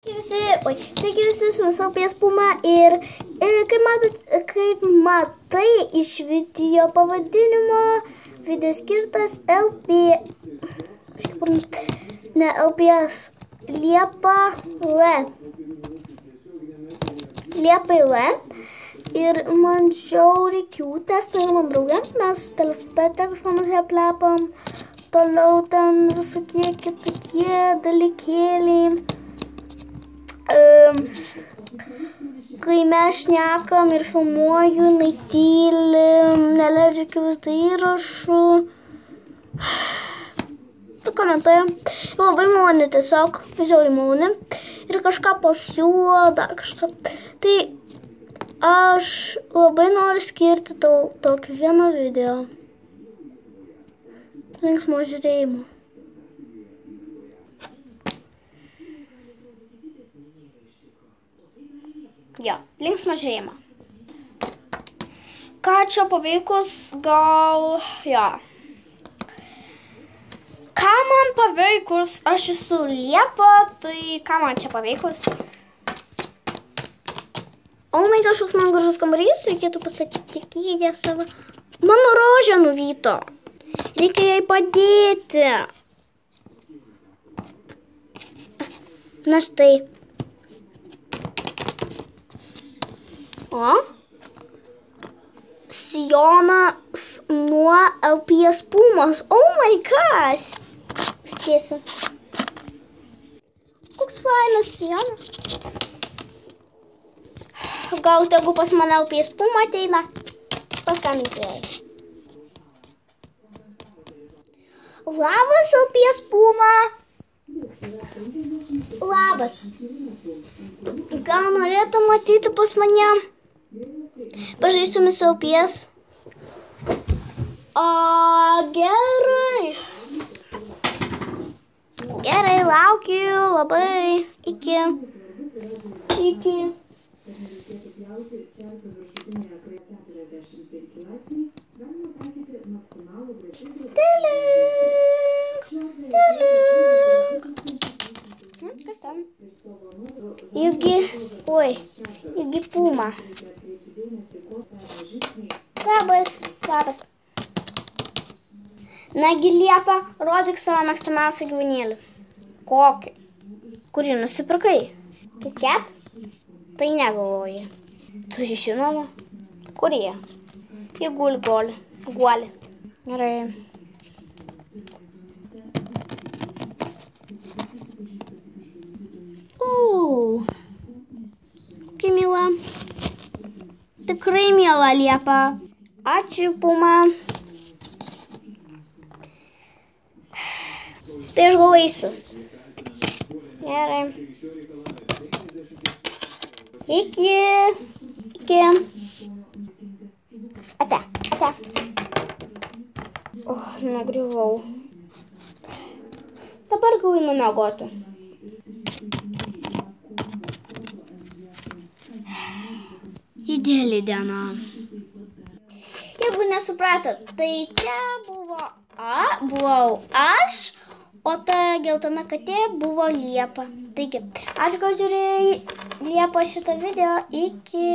Sveiki visi, su jumis LPS Puma ir kaip matai iš video pavadinimo, video skirtas LPS Liepai L. Ir man žiauriai kiūtės, tai man draugė, mes telefonus plepam, toliau ten visokie kitokie dalykėliai. Kai mes šnekam ir filmuoju, jinai tyli, neleidžia vaizdo įrašų. Tu komentuoji. Labai maloni tiesiog, žiauriai maloni. Ir kažką pasiūlo, dar kažką. Tai aš labai noriu skirti tau tokį vieną video. Linksmo žiūrėjimo. Jo, linksmą žiūrėjimą. Ką čia paveikus, gal, jo. Ką man paveikus, aš esu Liepa, tai ką man čia paveikus? O my god, kažkoks man gražus kambarys, reikėtų pastatyti kėdę savo. Mano rožė nuvyto. Reikia jai padėti. Na štai. O? Sijonas nuo LPS Pumos. Oh my gosh. Skėsi. Koks fainas sijonas. Gal tegu pas mane LPS Puma ateina. Paskambinti jai. Labas LPS Puma. Labas. Gal norėtų matyti pas mane? Pažaistumis LPS. Gerai. Gerai, laukiu labai. Iki. Kas ten? Jugi Puma. Labas. Nagi Liepa, rodyk savo mėgstamiausią gyvūnėlį. Kokį? Kurį nusipirkai? Ket? Tai negalvoji. Tu žinoma? Kurie? Jie guoli. Gerai. Kai mila. Tikrai miela Liepa. Ačiū Puma. Tai aš gal eisiu. Gerai. Iki. Ate. Nagriuvau. Dabar gau einu miegoti. Ideali diena. Jeigu nesupratot, tai čia buvau aš, o ta geltona katė buvo Liepa. Taigi, aš gal žiūrėjau Liepa šitą video iki